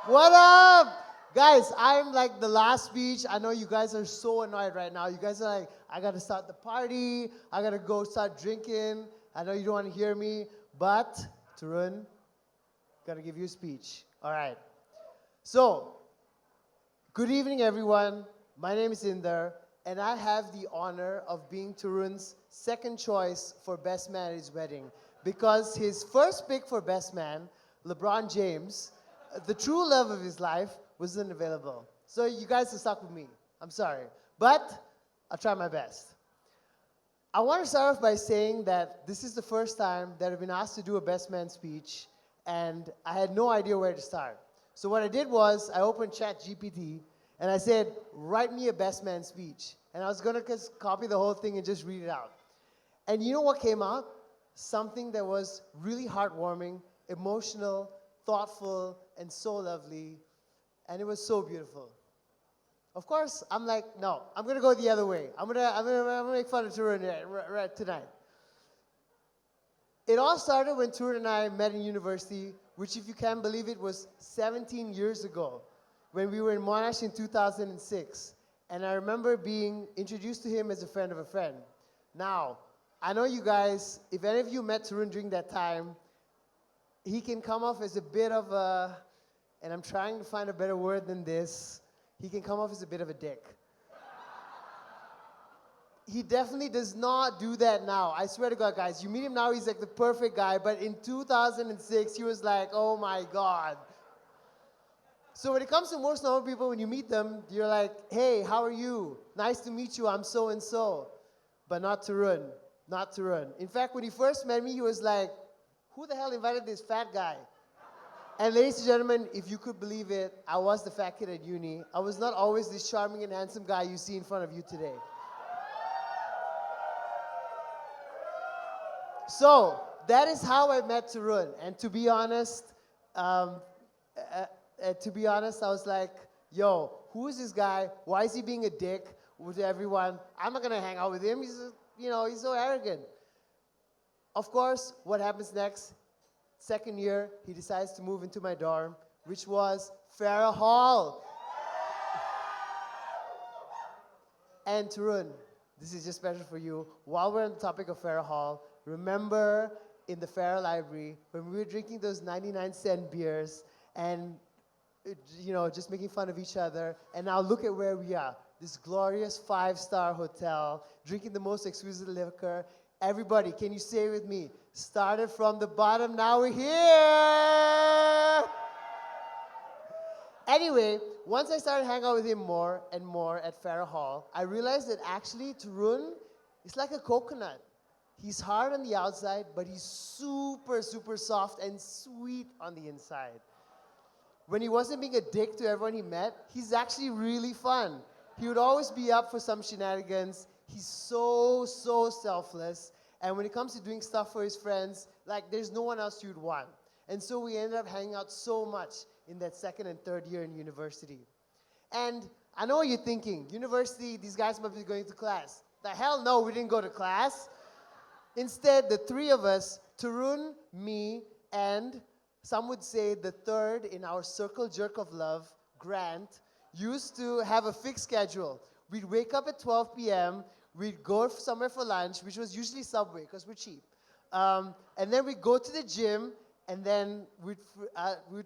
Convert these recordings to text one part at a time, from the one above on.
What up? Guys, I'm like the last speech. I know you guys are so annoyed right now. You guys are like, I gotta start the party. I gotta go start drinking. I know you don't want to hear me, but Tarun, gotta give you a speech. All right. So, good evening, everyone. My name is Indar, and I have the honor of being Tarun's second choice for Best Man at his wedding because his first pick for Best Man, LeBron James, the true love of his life, wasn't available. So you guys are stuck with me. I'm sorry. But I'll try my best. I want to start off by saying that this is the first time that I've been asked to do a Best Man speech, and I had no idea where to start. So what I did was I opened ChatGPT and I said, write me a Best Man speech. And I was going to just copy the whole thing and just read it out. And you know what came out? Something that was really heartwarming, emotional, thoughtful, and so lovely. And it was so beautiful. Of course, I'm like, no, I'm going to go the other way. I'm gonna make fun of Tarun right tonight. It all started when Tarun and I met in university, which, if you can believe it, was 17 years ago when we were in Monash in 2006. And I remember being introduced to him as a friend of a friend. Now, I know you guys, if any of you met Tarun during that time, he can come off as a bit of a, and I'm trying to find a better word than this, he can come off as a bit of a dick. He definitely does not do that now. I swear to God, guys, you meet him now, he's like the perfect guy, but in 2006, he was like, oh my God. So when it comes to most normal people, when you meet them, you're like, hey, how are you? Nice to meet you, I'm so and so. But not Tarun, not Tarun. In fact, when he first met me, he was like, who the hell invited this fat guy? And ladies and gentlemen, if you could believe it, I was the fat kid at uni. I was not always this charming and handsome guy you see in front of you today. So, that is how I met Tarun. And to be honest, I was like, yo, who is this guy? Why is he being a dick with everyone? I'm not going to hang out with him. He's so arrogant. Of course, what happens next? Second year, he decides to move into my dorm, which was Farrah Hall. And Tarun, this is just special for you. While we're on the topic of Farrah Hall, remember in the Farrah Library when we were drinking those 99-cent beers and just making fun of each other, and now look at where we are. This glorious 5-star hotel, drinking the most exquisite liquor. Everybody, can you say with me? Started from the bottom, now we're here! Anyway, once I started hanging out with him more and more at Farrah Hall, I realized that actually Tarun is like a coconut. He's hard on the outside, but he's super, super soft and sweet on the inside. When he wasn't being a dick to everyone he met, he's actually really fun. He would always be up for some shenanigans. He's so, so selfless. And when it comes to doing stuff for his friends, like there's no one else you'd want. And so we ended up hanging out so much in that second and third year in university. And I know what you're thinking. University, these guys must be going to class. The hell no, we didn't go to class. Instead, the three of us, Tarun, me, and some would say the third in our circle jerk of love, Grant, used to have a fixed schedule. We'd wake up at 12 p.m., we'd go somewhere for lunch, which was usually Subway, because we're cheap. And then we'd go to the gym, and then we'd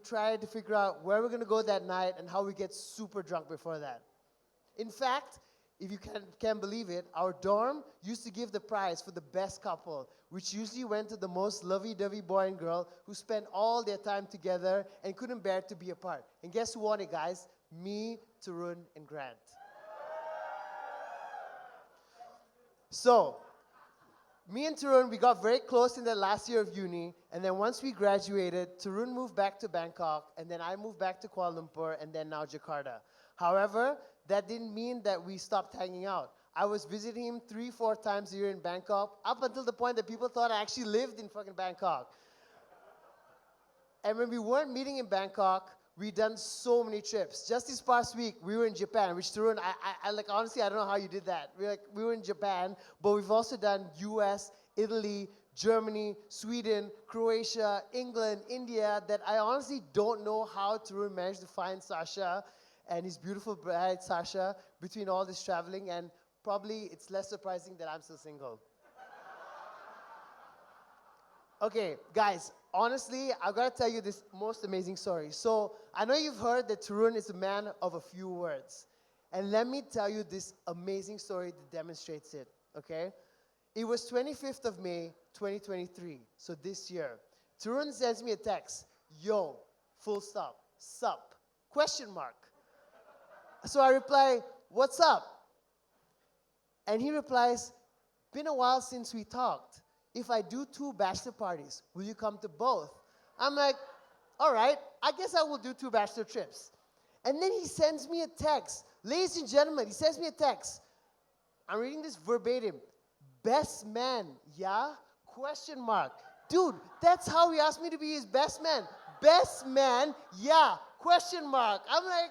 try to figure out where we're going to go that night and how we get super drunk before that. In fact, if you can believe it, our dorm used to give the prize for the best couple, which usually went to the most lovey-dovey boy and girl who spent all their time together and couldn't bear to be apart. And guess who won it, guys? Me, Tarun, and Grant. So, me and Tarun, we got very close in that last year of uni, and then once we graduated, Tarun moved back to Bangkok, and then I moved back to Kuala Lumpur, and then now Jakarta. However, that didn't mean that we stopped hanging out. I was visiting him 3-4 times a year in Bangkok, up until the point that people thought I actually lived in fucking Bangkok. And when we weren't meeting in Bangkok, we've done so many trips. Just this past week, we were in Japan, which Tarun, honestly, I don't know how you did that. We were in Japan, but we've also done US, Italy, Germany, Sweden, Croatia, England, India, that I honestly don't know how Tarun managed to find Sasha and his beautiful bride, Sasha, between all this traveling, and probably it's less surprising that I'm still single. Okay, guys, honestly, I've got to tell you this most amazing story. So, I know you've heard that Tarun is a man of a few words. And let me tell you this amazing story that demonstrates it, okay? It was 25th of May, 2023, so this year. Tarun sends me a text, yo, full stop, sup, question mark. So I reply, what's up? And he replies, been a while since we talked. If I do 2 bachelor parties, will you come to both? I'm like, all right, I guess I will do 2 bachelor trips. And then he sends me a text. Ladies and gentlemen, he sends me a text. I'm reading this verbatim. Best man, yeah? Question mark. Dude, that's how he asked me to be his best man. Best man, yeah? Question mark. I'm like,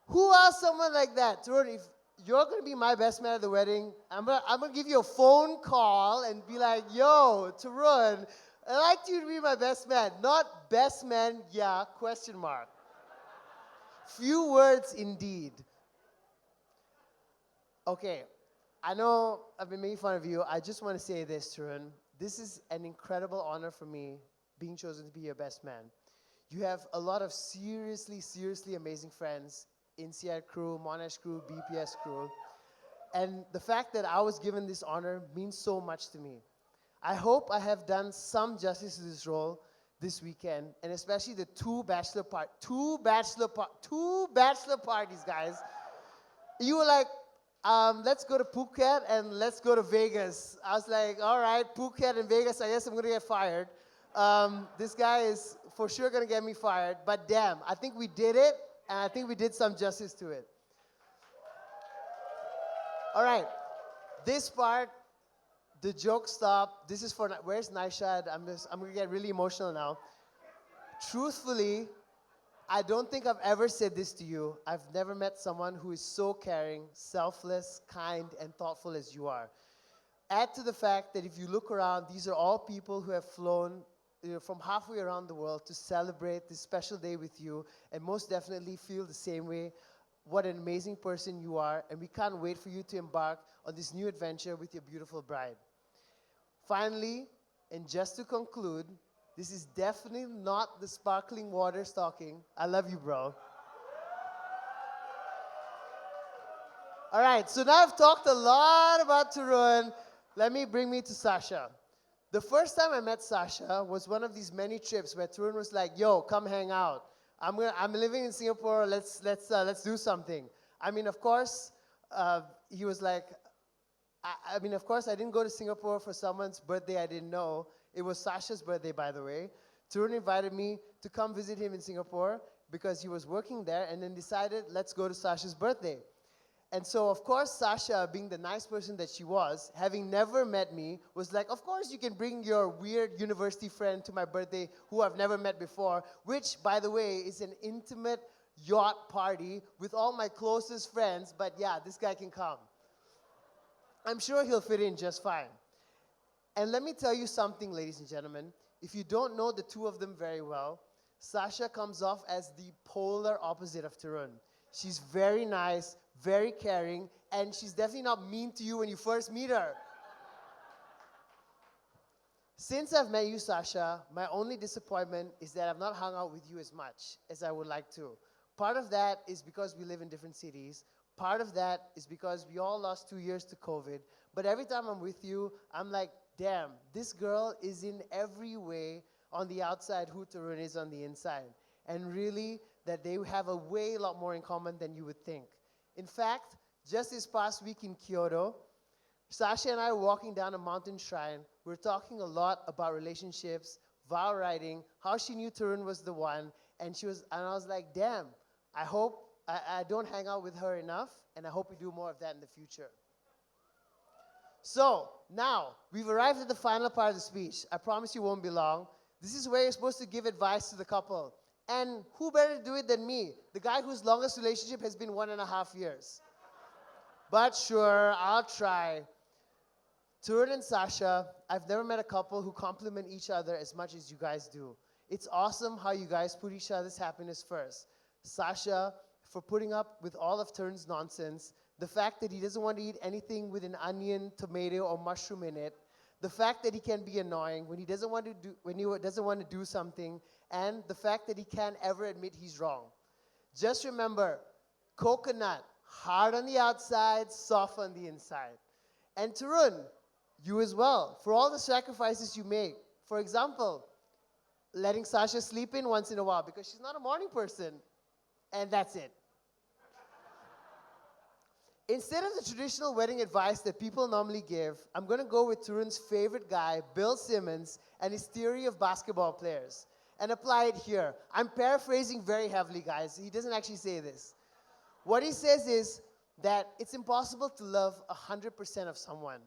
who asked someone like that? Tarun, if you're going to be my best man at the wedding, I'm gonna give you a phone call and be like, yo, Tarun, I'd like you to be my best man. Not best man, yeah, question mark. Few words indeed. Okay, I know I've been making fun of you. I just want to say this, Tarun. This is an incredible honor for me, being chosen to be your best man. You have a lot of seriously, seriously amazing friends. INSEAD crew, Monash crew, BPS crew. And the fact that I was given this honor means so much to me. I hope I have done some justice to this role this weekend, and especially the 2 bachelor parties, guys. You were like, let's go to Phuket and let's go to Vegas. I was like, all right, Phuket and Vegas, I guess I'm gonna get fired. This guy is for sure gonna get me fired, but damn, I think we did it, and I think we did some justice to it. All right, this part, the joke stop. This is for, where's Naishad? I'm gonna get really emotional now. Truthfully, I don't think I've ever said this to you. I've never met someone who is so caring, selfless, kind, and thoughtful as you are. Add to the fact that if you look around, these are all people who have flown from halfway around the world to celebrate this special day with you, and most definitely feel the same way. What an amazing person you are, and we can't wait for you to embark on this new adventure with your beautiful bride. Finally, and just to conclude, this is definitely not the sparkling waters talking. I love you, bro. All right, so now I've talked a lot about Tarun. Let me bring me to Sasha. The first time I met Sasha was one of these many trips where Tarun was like, yo, come hang out. I'm living in Singapore, let's do something. I mean, of course, he was like, of course, I didn't go to Singapore for someone's birthday I didn't know. It was Sasha's birthday, by the way. Tarun invited me to come visit him in Singapore because he was working there, and then decided, let's go to Sasha's birthday. And so, of course, Sasha, being the nice person that she was, having never met me, was like, of course you can bring your weird university friend to my birthday who I've never met before, which, by the way, is an intimate yacht party with all my closest friends, but yeah, this guy can come. I'm sure he'll fit in just fine. And let me tell you something, ladies and gentlemen. If you don't know the 2 of them very well, Sasha comes off as the polar opposite of Tarun. She's very nice, very caring, and she's definitely not mean to you when you first meet her. Since I've met you, Sasha, my only disappointment is that I've not hung out with you as much as I would like to. Part of that is because we live in different cities. Part of that is because we all lost 2 years to COVID. But every time I'm with you, I'm like, damn, this girl is in every way on the outside who Tarun is on the inside. And really, that they have a lot more in common than you would think. In fact, just this past week in Kyoto, Sasha and I were walking down a mountain shrine. We were talking a lot about relationships, vow writing, how she knew Tarun was the one, and I was like, damn, I hope I don't hang out with her enough, and I hope we do more of that in the future. So, now, we've arrived at the final part of the speech. I promise you won't be long. This is where you're supposed to give advice to the couple. And who better to do it than me, the guy whose longest relationship has been 1.5 years. But sure, I'll try. Tarun and Sasha, I've never met a couple who compliment each other as much as you guys do. It's awesome how you guys put each other's happiness first. Sasha, for putting up with all of Tarun's nonsense, the fact that he doesn't want to eat anything with an onion, tomato, or mushroom in it, the fact that he can be annoying when he doesn't want to do something, and the fact that he can't ever admit he's wrong. Just remember, coconut, hard on the outside, soft on the inside. And Tarun, you as well, for all the sacrifices you make. For example, letting Sasha sleep in once in a while because she's not a morning person. And that's it. Instead of the traditional wedding advice that people normally give, I'm going to go with Tarun's favorite guy, Bill Simmons, and his theory of basketball players, and apply it here. I'm paraphrasing very heavily, guys. He doesn't actually say this. What he says is that it's impossible to love 100% of someone.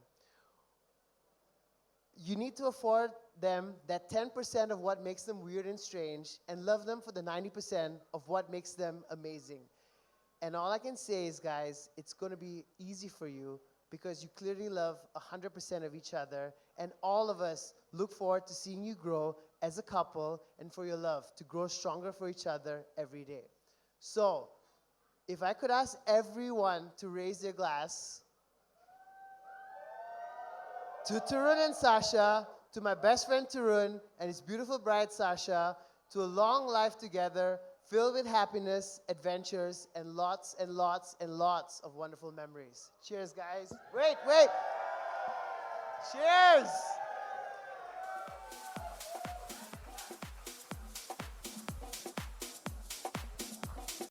You need to afford them that 10% of what makes them weird and strange and love them for the 90% of what makes them amazing. And all I can say is, guys, it's going to be easy for you because you clearly love 100% of each other, and all of us look forward to seeing you grow as a couple and for your love to grow stronger for each other every day. So, if I could ask everyone to raise their glass to Tarun and Sasha, to my best friend Tarun and his beautiful bride Sasha, to a long life together filled with happiness, adventures, and lots and lots and lots of wonderful memories. Cheers, guys. Wait. Cheers.